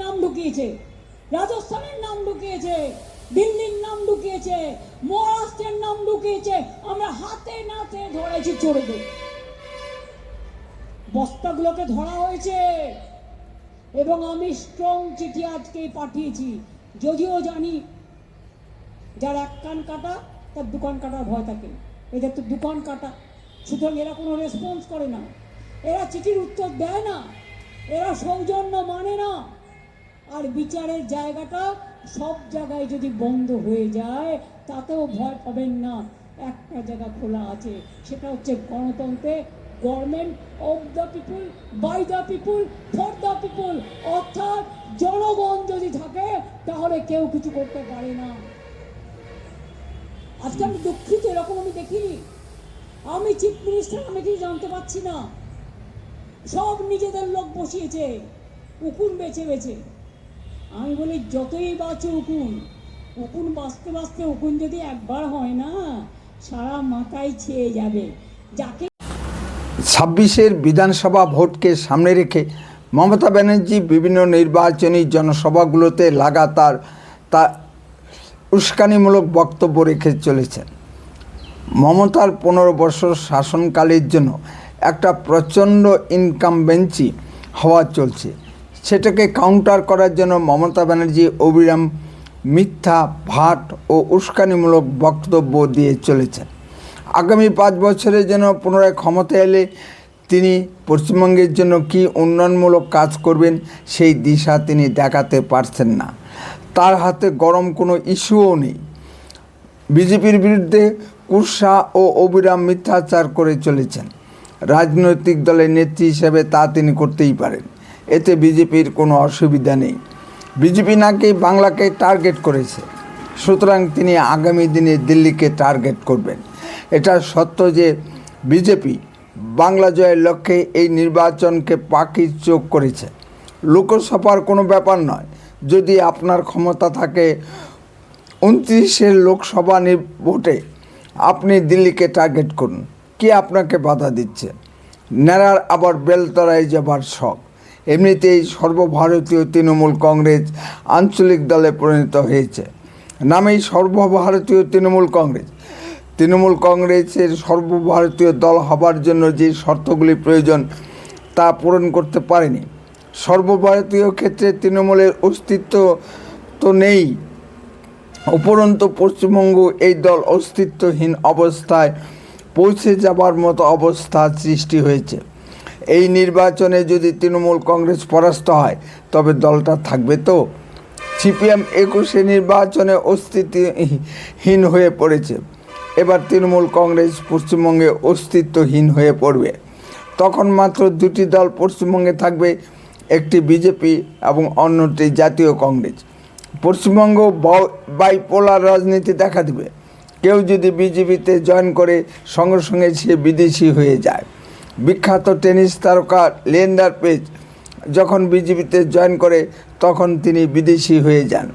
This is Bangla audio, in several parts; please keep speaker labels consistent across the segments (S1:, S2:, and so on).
S1: নাম ঢুকিয়েছে, রাজস্থানের নাম ঢুকিয়েছে, দিল্লির নাম ঢুকিয়েছে, মহারাষ্ট্রের নাম ঢুকিয়েছে। আমরা হাতে নাতে ধরেছি চোরদের, বস্তাগুলোকে ধরা হয়েছে। এবং আমি স্ট্রং চিঠি আজকে পাঠিয়েছি, যদিও জানি যার এক কান কাটা তার দোকান কাটার ভয় থাকে, এদের তো দোকান কাটা, সুতরাং এরা কোনো রেসপন্স করে না, এরা চিঠির উত্তর দেয় না, এরা সৌজন্য মানে না। আর বিচারের জায়গাটা সব জায়গায় যদি বন্ধ হয়ে যায় তাতেও ভয় পাবেন না, একটা জায়গা খোলা আছে, সেটা হচ্ছে গণতন্ত্রে, government of the people, by the people, for the people. অর্থাৎ জনগণ যদি থাকে তাহলে কেউ কিছু করতে পারে না। আজকে আমি দুঃখিত, এরকম আমি দেখিনি। আমি চিফ মিনিস্টার, আমি কিছু জানতে পারছি না, সব নিজেদের লোক বসিয়েছে উকুন বেছে বেছে। আমি বলি যতই বাঁচো উকুন, উকুন বাঁচতে বাঁচতে উকুন যদি একবার হয় না সারা মাথায় ছেয়ে যাবে। যাকে
S2: 26-এর বিধানসভা ভোটকে সামনে রেখে মমতা ব্যানার্জি বিভিন্ন নির্বাচনী জনসভাগুলোতে লাগাতার তা উস্কানিমূলক বক্তব্য রেখে চলেছেন। মমতার 15 বছর শাসনকালের জন্য একটা প্রচণ্ড ইনকামবেন্সি হওয়া চলছে, সেটাকে কাউন্টার করার জন্য মমতা ব্যানার্জি অবিরাম মিথ্যা, ভাট ও উস্কানিমূলক বক্তব্য দিয়ে চলেছেন। আগামী 5 বছরের জন্য পুনরায় ক্ষমতায় এলে তিনি পশ্চিমবঙ্গের জন্য কী উন্নয়নমূলক কাজ করবেন সেই দিশা তিনি দেখাতে পারছেন না। তার হাতে গরম কোনো ইস্যুও নেই। বিজেপির বিরুদ্ধে কুৎসা ও অবিরাম মিথ্যাচার করে চলেছেন। রাজনৈতিক দলের নেত্রী হিসেবে তা তিনি করতেই পারেন, এতে বিজেপির কোনো অসুবিধা নেই। বিজেপি নাকি বাংলাকে টার্গেট করেছে, সুতরাং তিনি আগামী দিনে দিল্লিকে টার্গেট করবেন। এটা সত্য যে বিজেপি বাংলা জয়ের লক্ষ্যে এই নির্বাচনকে পাখির চোখ করেছে। লোকসভার কোনো ব্যাপার নয়, যদি আপনার ক্ষমতা থাকে 29-এর লোকসভা ভোটে আপনি দিল্লিকে টার্গেট করুন, কে আপনাকে বাধা দিচ্ছে? ন্যাড়ার আবার বেলতলায় যাবার শখ। এমনিতেই সর্বভারতীয় তৃণমূল কংগ্রেস আঞ্চলিক দলে পরিণত হয়েছে, নামেই সর্বভারতীয় তৃণমূল কংগ্রেস। তৃণমূল কংগ্রেসের সর্বভারতীয় দল হবার জন্য যে শর্তগুলি প্রয়োজন তা পূরণ করতে পারেনি। সর্বভারতীয় ক্ষেত্রে তৃণমূলের অস্তিত্ব তো নেই, উপরন্তু পশ্চিমবঙ্গ এই দল অস্তিত্বহীন অবস্থায় পৌঁছে যাবার মতো অবস্থা সৃষ্টি হয়েছে। এই নির্বাচনে যদি তৃণমূল কংগ্রেস পরাস্ত হয় তবে দলটা থাকবে তো? সিপিএম 21-এ নির্বাচনে অস্তিত্বহীন হয়ে পড়েছে, এবার তৃণমূল কংগ্রেস পশ্চিমবঙ্গে অস্তিত্বহীন হয়ে পড়বে। তখন মাত্র 2টি দল পশ্চিমবঙ্গে থাকবে, একটি বিজেপি এবং অন্যটি জাতীয় কংগ্রেস। পশ্চিমবঙ্গ বাইপোলার রাজনীতি দেখা দেবে। কেউ যদি বিজেপিতে জয়েন করে সঙ্গে সঙ্গে সে বিদেশি হয়ে যায়। বিখ্যাত টেনিস তারকা লিয়েন্ডার পেজ যখন বিজেপিতে জয়েন করে তখন তিনি বিদেশি হয়ে যান।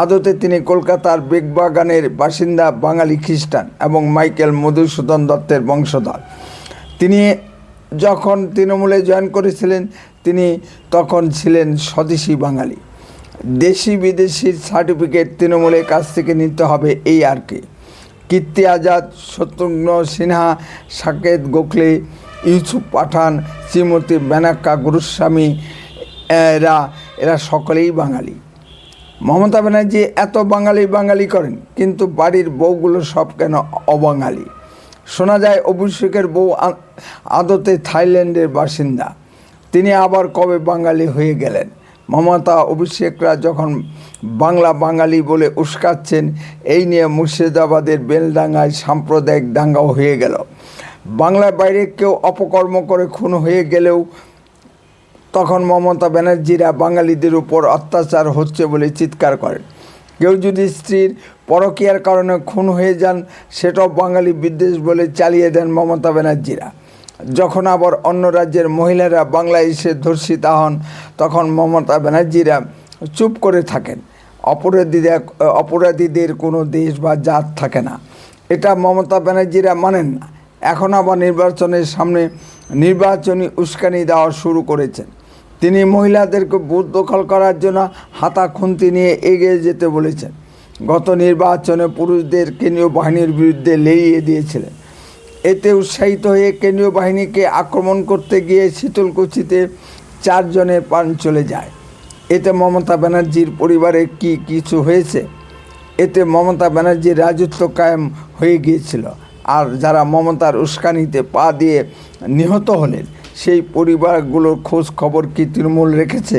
S2: আদতে তিনি কলকাতার বেগবাগানের বাসিন্দা, বাঙালি খ্রিস্টান এবং মাইকেল মধুসূদন দত্তের বংশধর। তিনি যখন তৃণমূলে জয়েন করেছিলেন তিনি তখন ছিলেন স্বদেশি বাঙালি। দেশি বিদেশির সার্টিফিকেট তৃণমূলের কাছ থেকে নিতে হবে, এই আর কি। কীর্তি আজাদ, শত্রুঘ্ন সিনহা, সাকেত গোখলে, ইউসুফ পাঠান, শ্রীমতী মেনকা গোস্বামী এরা সকলেই বাঙালি। মমতা ব্যানার্জি এত বাঙালি করেন, কিন্তু বাড়ির বউগুলো সব কেন অবাঙালি? শোনা যায় অভিষেকের বউ আদতে থাইল্যান্ডের বাসিন্দা, তিনি আবার কবে বাঙালি হয়ে গেলেন? মমতা অভিষেকরা যখন বাঙালি বলে উস্কাচ্ছেন, এই নিয়ে মুর্শিদাবাদের বেলডাঙ্গায় সাম্প্রদায়িক দাঙ্গাও হয়ে গেল। বাংলার বাইরে কেউ অপকর্ম করে খুন হয়ে গেলেও তখন মমতা ব্যানার্জিরা বাঙালিদের উপর অত্যাচার হচ্ছে বলে চিৎকার করেন। কেউ যদি স্ত্রীর পরকীয়ার কারণে খুন হয়ে যান, সেটাও বাঙালি বিদ্বেষ বলে চালিয়ে দেন মমতা ব্যানার্জিরা। যখন আবার অন্য রাজ্যের মহিলারা বাংলায় এসে ধর্ষিতা হন তখন মমতা ব্যানার্জিরা চুপ করে থাকেন। অপরাধীদের কোনো দেশ বা জাত থাকে না, এটা মমতা ব্যানার্জিরা মানেন না। এখন আবার নির্বাচনের সামনে নির্বাচনী উস্কানি দেওয়া শুরু করেছেন। তিনি মহিলাদেরকে বুথ দখল করার জন্য হাতা খুন্তি নিয়ে এগিয়ে যেতে বলেছেন। গত নির্বাচনে পুরুষদের কেন্দ্রীয় বাহিনীর বিরুদ্ধে লেলিয়ে দিয়েছিলেন। এতে উৎসাহিত হয়ে কেন্দ্রীয় বাহিনীকে আক্রমণ করতে গিয়ে শীতলকুচিতে 4 জনের প্রাণ চলে যায়। এতে মমতা ব্যানার্জির পরিবারে কি কিছু হয়েছে? এতে মমতা ব্যানার্জির রাজত্ব কায়েম হয়ে গিয়েছিল। আর যারা মমতার উস্কানিতে পা দিয়ে নিহত হলেন সেই পরিবারগুলোর খোঁজ খবর কি তৃণমূল রেখেছে?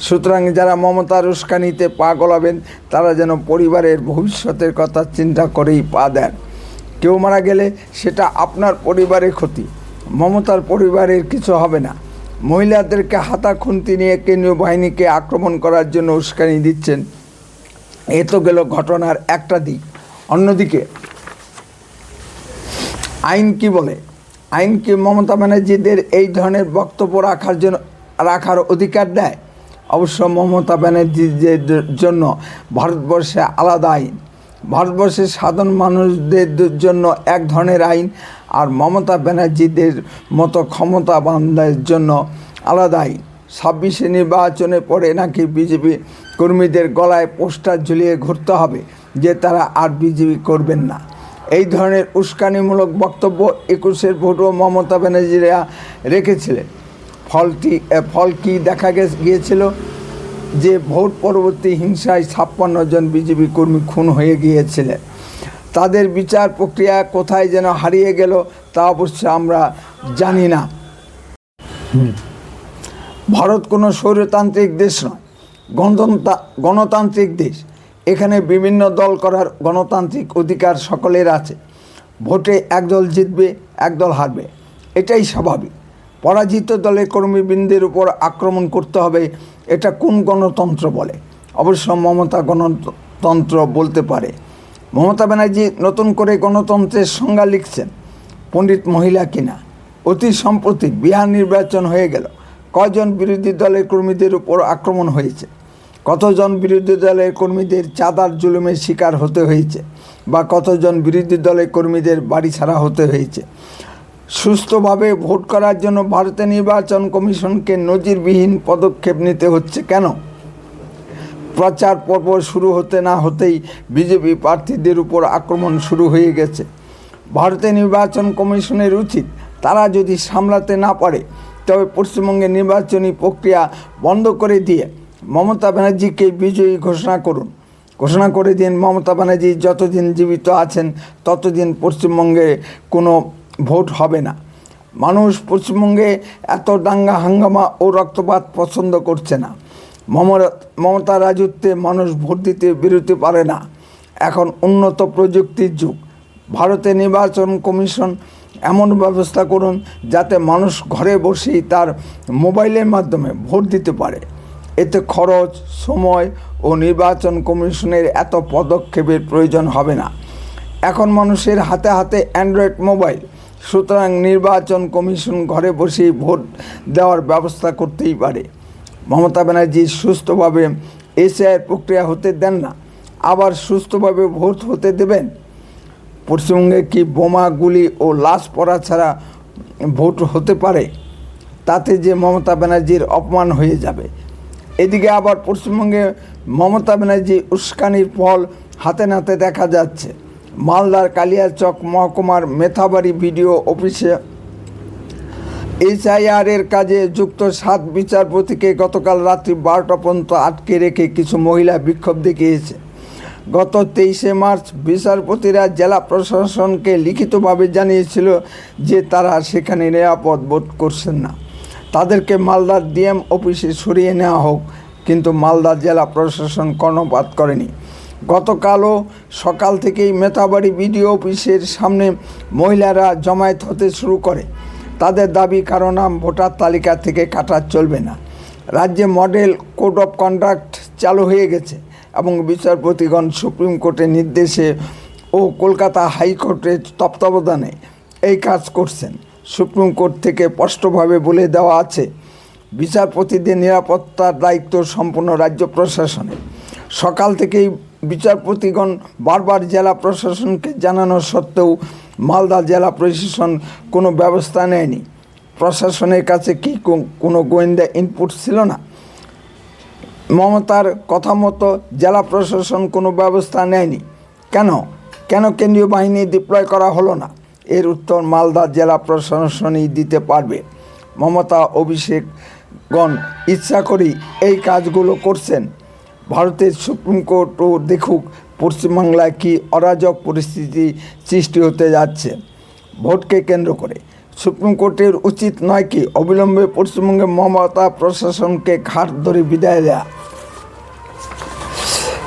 S2: সুতরাং যারা মমতার উস্কানিতে পা গলাবেন তারা যেন পরিবারের ভবিষ্যতের কথা চিন্তা করেই পা দেন। কেউ মারা গেলে সেটা আপনার পরিবারের ক্ষতি, মমতার পরিবারের কিছু হবে না। মহিলাদেরকে হাতা খুন্তি নিয়ে কেন্দ্রীয় বাহিনীকে আক্রমণ করার জন্য উস্কানি দিচ্ছেন। এ তো গেল ঘটনার একটা দিক। অন্যদিকে আইন কি বলে? আইন কি মমতা ব্যানার্জিদের এই ধরনের বক্তব্য রাখার অধিকার দেয়? অবশ্য মমতা ব্যানার্জিদের জন্য ভারতবর্ষে আলাদা আইন, ভারতবর্ষের সাধারণ মানুষদের জন্য এক ধরনের আইন, আর মমতা ব্যানার্জিদের মতো ক্ষমতাবানদের জন্য আলাদা আইন। 26শে নির্বাচনের পরে নাকি বিজেপি কর্মীদের গলায় পোস্টার ঝুলিয়ে ঘুরতে হবে যে তারা আর বিজেপি করবেন না। এই ধরনের উস্কানিমূলক বক্তব্য 21-এর ভোটও মমতা ব্যানার্জিরা রেখেছিলেন। ফল কি দেখা গিয়েছিল? যে ভোট পরবর্তী হিংসায় 56 জন বিজেপি কর্মী খুন হয়ে গিয়েছিলেন। তাদের বিচার প্রক্রিয়া কোথায় যেন হারিয়ে গেল তা অবশ্য আমরা জানি না। ভারত কোনো স্বৈরতান্ত্রিক দেশ নয়, গণতান্ত্রিক দেশ। এখানে বিভিন্ন দল করার গণতান্ত্রিক অধিকার সকলের আছে। ভোটে একদল জিতবে, একদল হারবে, এটাই স্বাভাবিক। পরাজিত দলের কর্মীবৃন্দের উপর আক্রমণ করতে হবে, এটা কোন গণতন্ত্র বলে? অবশ্য মমতা গণতন্ত্র বলতে পারে। মমতা ব্যানার্জি নতুন করে গণতন্ত্রের সংজ্ঞা লিখছেন, পণ্ডিত মহিলা কিনা। অতি সম্প্রতি বিহার নির্বাচন হয়ে গেল, কজন বিরোধী দলের কর্মীদের উপর আক্রমণ হয়েছে? কতজন বিরোধী দলের কর্মীদের চাঁদার জুলুমের শিকার হতে হয়েছে? বা কতজন বিরোধী দলের কর্মীদের বাড়ি ছাড়া হতে হয়েছে? সুস্থভাবে ভোট করার জন্য ভারতের নির্বাচন কমিশনকে নজিরবিহীন পদক্ষেপ নিতে হচ্ছে কেন? প্রচার পর্ব শুরু হতে না হতেই বিজেপি প্রার্থীদের উপর আক্রমণ শুরু হয়ে গেছে। ভারতের নির্বাচন কমিশনের উচিত তারা যদি সামলাতে না পারে তবে পশ্চিমবঙ্গের নির্বাচনী প্রক্রিয়া বন্ধ করে দিয়ে মমতা ব্যানার্জিকে বিজয়ী ঘোষণা করে দিন। মমতা ব্যানার্জি যতদিন জীবিত আছেন ততদিন পশ্চিমবঙ্গে কোনো ভোট হবে না। মানুষ পশ্চিমবঙ্গে এত দাঙ্গা হাঙ্গামা ও রক্তপাত পছন্দ করছে না। মমতা রাজত্বে মানুষ ভোট দিতে বেরোতে পারে না। এখন উন্নত প্রযুক্তির যুগ। ভারতের নির্বাচন কমিশন এমন ব্যবস্থা করুন যাতে মানুষ ঘরে বসেই তার মোবাইলের মাধ্যমে ভোট দিতে পারে। এতে খরচ, সময় ও নির্বাচন কমিশনের এত পদক্ষেপের প্রয়োজন হবে না। এখন মানুষের হাতে হাতে অ্যান্ড্রয়েড মোবাইল, সুতরাং নির্বাচন কমিশন ঘরে বসেই ভোট দেওয়ার ব্যবস্থা করতেই পারে। মমতা ব্যানার্জি সুস্থভাবে এসআইআর প্রক্রিয়া হতে দেন না, আবার সুস্থভাবে ভোট হতে দেবেন? পশ্চিমবঙ্গে কি বোমা, গুলি ও লাশ পড়া ছাড়া ভোট হতে পারে? তাতে যে মমতা ব্যানার্জির অপমান হয়ে যাবে। এদিকে আবার পশ্চিমবঙ্গে মমতা ব্যানার্জি উস্কানির ফল হাতে নাতে দেখা যাচ্ছে। মালদার কালিয়াচক মহকুমার মেথাবাড়ি ভিডিও অফিসে এসআইআরের কাজে যুক্ত 7 বিচারপতিকে গতকাল রাত্রি 12টা পর্যন্ত আটকে রেখে কিছু মহিলা বিক্ষোভ দেখিয়েছে। গত 23শে মার্চ বিচারপতিরা জেলা প্রশাসনকে লিখিতভাবে জানিয়েছিল যে তারা সেখানে নিরাপদ বোধ করছেন না, তাদেরকে মালদার ডিএম অফিসে সরিয়ে নেওয়া হোক, কিন্তু মালদা জেলা প্রশাসন কর্ণপাত করেনি। গতকালও সকাল থেকেই মেথাবাড়ি বিডিও অফিসের সামনে মহিলারা জমায়েত হতে শুরু করে। তাদের দাবি কারো নাম ভোটার তালিকা থেকে কাটা চলবে না। রাজ্যে মডেল কোড অফ কন্ডাক্ট চালু হয়ে গেছে এবং বিচারপতিগণ সুপ্রিম কোর্টের নির্দেশে ও কলকাতা হাইকোর্টের তত্ত্বাবধানে এই কাজ করছেন। সুপ্রিম কোর্ট থেকে স্পষ্টভাবে বলে দেওয়া আছে, বিচারপতিদের নিরাপত্তার দায়িত্ব সম্পূর্ণ রাজ্য প্রশাসনের। সকাল থেকেই বিচারপতিগণ বারবার জেলা প্রশাসনকে জানানো সত্ত্বেও মালদা জেলা প্রশাসন কোনো ব্যবস্থা নেয়নি। প্রশাসনের কাছে কি কোনো গোয়েন্দা ইনপুট ছিল না? মমতার কথা মতো জেলা প্রশাসন কোনো ব্যবস্থা নেয়নি কেন? কেন্দ্রীয় বাহিনী ডিপ্লয় করা হলো না? এর উত্তর মালদা জেলা প্রশাসনই দিতে পারবে। মমতা অভিষেকগণ ইচ্ছা করেই এই কাজগুলো করছেন। ভারতের সুপ্রিম কোর্টও দেখুক পশ্চিমবাংলায় কী অরাজক পরিস্থিতি সৃষ্টি হতে যাচ্ছে ভোটকে কেন্দ্র করে। সুপ্রিম কোর্টের উচিত নয় কি অবিলম্বে পশ্চিমবঙ্গে মমতা প্রশাসনকে ঘাট ধরে বিদায় দেয়া?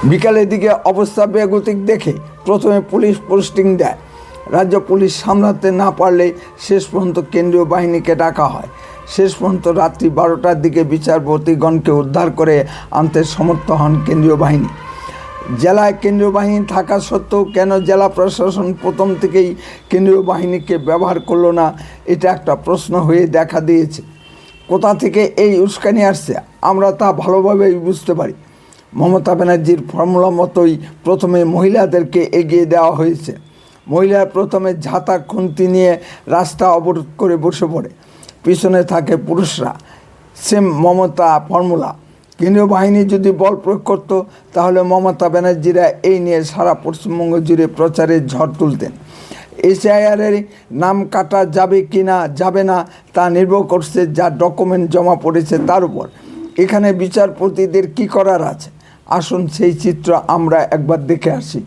S2: বিকালের দিকে অবস্থা বেগতিক দেখে প্রথমে পুলিশ পোস্টিং দেয়। রাজ্য পুলিশ সামলাতে না পারলে শেষ পর্যন্ত কেন্দ্রীয় বাহিনীকে ডাকা হয়। শেষ পর্যন্ত রাত্রি 12টার দিকে বিচারপতিগণকে উদ্ধার করে আনতে সমর্থ হন কেন্দ্রীয় বাহিনী। জেলায় কেন্দ্রীয় বাহিনী থাকা সত্ত্বেও কেন জেলা প্রশাসন প্রথম থেকেই কেন্দ্রীয় বাহিনীকে ব্যবহার করলো না, এটা একটা প্রশ্ন হয়ে দেখা দিয়েছে। কোথা থেকে এই উস্কানি আসছে আমরা তা ভালোভাবেই বুঝতে পারি। মমতা ব্যানার্জির ফর্মুলা মতোই প্রথমে মহিলাদেরকে এগিয়ে দেওয়া হয়েছে। মহিলারা প্রথমে ঝাঁতা খুন্তি নিয়ে রাস্তা অবরোধ করে বসে পড়ে, পিছনে থাকে পুরুষরা। Same Mamata formula. কেন্দ্রীয় বাহিনী যদি বল প্রয়োগ করতো তাহলে মমতা ব্যানার্জিরা এই নিয়ে সারা পশ্চিমবঙ্গ জুড়ে প্রচারের ঝড় তুলতেন। এসআইআরের নাম কাটা যাবে কি না যাবে না তা নির্ভর করছে যা ডকুমেন্ট জমা পড়েছে তার উপর। এখানে বিচারপতিদের কি করার আছে? আসুন সেই চিত্র আমরা একবার দেখে আসি।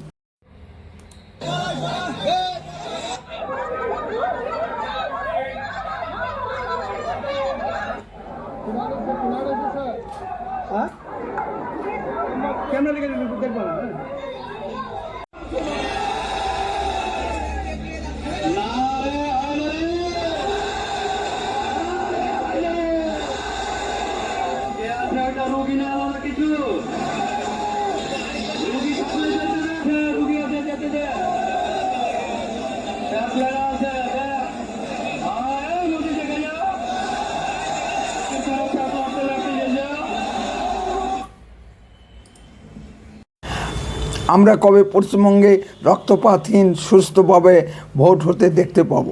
S2: আমরা কবে পশ্চিমবঙ্গে রক্তপাতহীন সুস্থভাবে ভোট হতে দেখতে পাব?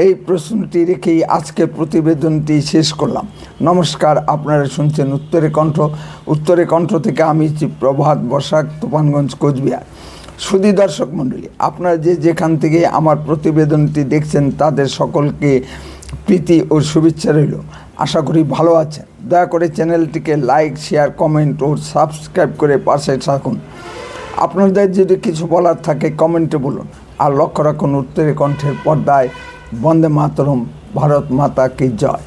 S2: এই প্রশ্নটি রেখেই আজকে প্রতিবেদনটি শেষ করলাম। নমস্কার, আপনারা শুনছেন উত্তরে কণ্ঠ থেকে আমি প্রভাত বসাক, তুফানগঞ্জ, কোচবিহার। সুধী দর্শক মণ্ডলী, আপনারা যেখান থেকে আমার প্রতিবেদনটি দেখছেন তাদের সকলকে প্রীতি ও শুভেচ্ছা রইল। আশা করি ভালো আছেন। দয়া করে চ্যানেলটিকে লাইক, শেয়ার, কমেন্ট ও সাবস্ক্রাইব করে পাশে থাকুন। আপনাদের যদি কিছু বলার থাকে কমেন্টে বলুন। আর লক্ষ্য রাখুন উত্তরে কণ্ঠের পর্দায়। বন্দে মাতরম, ভারত মাতা কি জয়।